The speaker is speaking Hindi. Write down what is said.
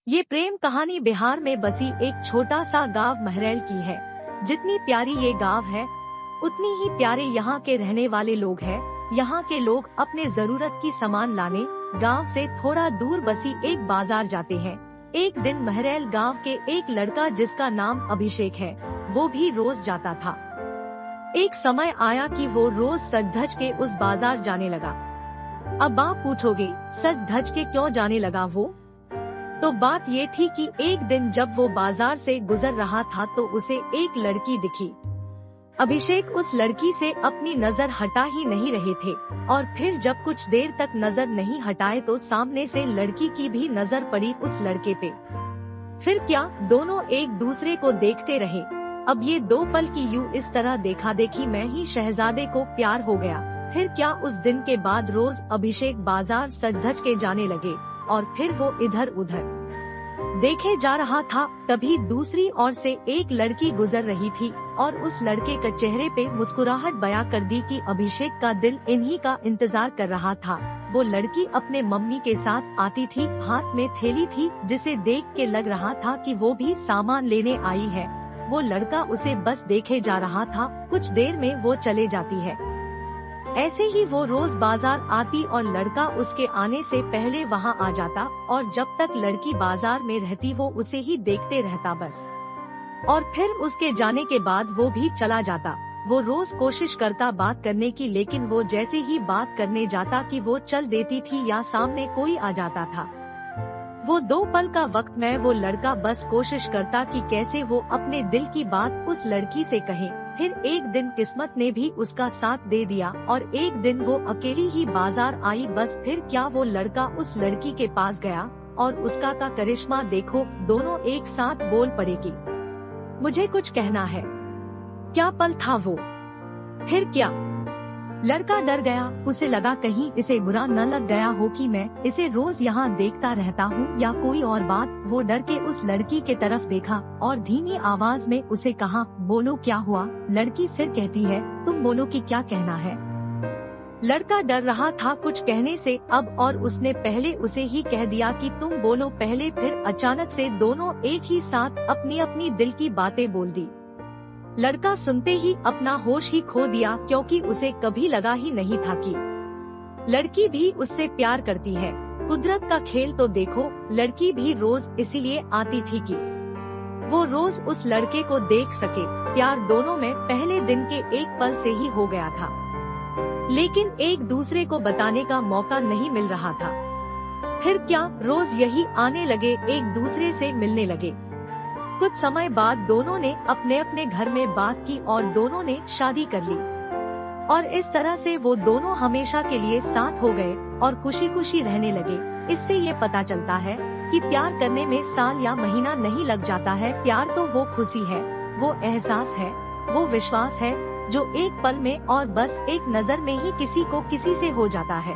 ये प्रेम कहानी बिहार में बसी एक छोटा सा गांव महरैल की है। जितनी प्यारी ये गांव है उतनी ही प्यारे यहाँ के रहने वाले लोग हैं। यहाँ के लोग अपने जरूरत की सामान लाने गांव से थोड़ा दूर बसी एक बाजार जाते हैं। एक दिन महरैल गांव के एक लड़का जिसका नाम अभिषेक है वो भी रोज जाता था। एक समय आया कि वो रोज सज धज के उस बाजार जाने लगा। अब आप पूछोगे सज धज के क्यों जाने लगा वो? तो बात ये थी कि एक दिन जब वो बाजार से गुजर रहा था तो उसे एक लड़की दिखी। अभिषेक उस लड़की से अपनी नजर हटा ही नहीं रहे थे और फिर जब कुछ देर तक नजर नहीं हटाए तो सामने से लड़की की भी नजर पड़ी उस लड़के पे। फिर क्या दोनों एक दूसरे को देखते रहे। अब ये दो पल की यूं इस तरह देखा देखी में ही शहजादे को प्यार हो गया। फिर क्या उस दिन के बाद रोज अभिषेक बाजार सज धज के जाने लगे और फिर वो इधर उधर देखे जा रहा था। तभी दूसरी ओर से एक लड़की गुजर रही थी और उस लड़के के चेहरे पे मुस्कुराहट बयां कर दी कि अभिषेक का दिल इन्हीं का इंतजार कर रहा था। वो लड़की अपने मम्मी के साथ आती थी, हाथ में थैली थी जिसे देख के लग रहा था कि वो भी सामान लेने आई है। वो लड़का उसे बस देखे जा रहा था। कुछ देर में वो चले जाती है। ऐसे ही वो रोज बाजार आती और लड़का उसके आने से पहले वहाँ आ जाता और जब तक लड़की बाजार में रहती वो उसे ही देखते रहता बस। और फिर उसके जाने के बाद वो भी चला जाता। वो रोज कोशिश करता बात करने की, लेकिन वो जैसे ही बात करने जाता कि वो चल देती थी या सामने कोई आ जाता था। वो दो पल का वक्त में वो लड़का बस कोशिश करता कि कैसे वो अपने दिल की बात उस लड़की से कहे। फिर एक दिन किस्मत ने भी उसका साथ दे दिया और एक दिन वो अकेली ही बाजार आई बस। फिर क्या वो लड़का उस लड़की के पास गया और उसका का करिश्मा देखो, दोनों एक साथ बोल पड़ेगी मुझे कुछ कहना है। क्या पल था वो। फिर क्या लड़का डर गया। उसे लगा कहीं इसे बुरा न लग गया हो कि मैं इसे रोज यहाँ देखता रहता हूँ या कोई और बात। वो डर के उस लड़की के तरफ देखा और धीमी आवाज में उसे कहा, बोलो क्या हुआ। लड़की फिर कहती है, तुम बोलो कि क्या कहना है। लड़का डर रहा था कुछ कहने से अब और उसने पहले उसे ही कह दिया कि तुम बोलो पहले। फिर अचानक से दोनों एक ही साथ अपनी अपनी दिल की बातें बोल दी। लड़का सुनते ही अपना होश ही खो दिया क्योंकि उसे कभी लगा ही नहीं था कि लड़की भी उससे प्यार करती है। कुदरत का खेल तो देखो, लड़की भी रोज इसीलिए आती थी कि वो रोज उस लड़के को देख सके। प्यार दोनों में पहले दिन के एक पल से ही हो गया था, लेकिन एक दूसरे को बताने का मौका नहीं मिल रहा था। फिर क्या रोज यही आने लगे, एक दूसरे से मिलने लगे। कुछ समय बाद दोनों ने अपने अपने घर में बात की और दोनों ने शादी कर ली और इस तरह से वो दोनों हमेशा के लिए साथ हो गए और खुशी खुशी रहने लगे। इससे ये पता चलता है कि प्यार करने में साल या महीना नहीं लग जाता है। प्यार तो वो खुशी है, वो एहसास है, वो विश्वास है जो एक पल में और बस एक नजर में ही किसी को किसी से हो जाता है।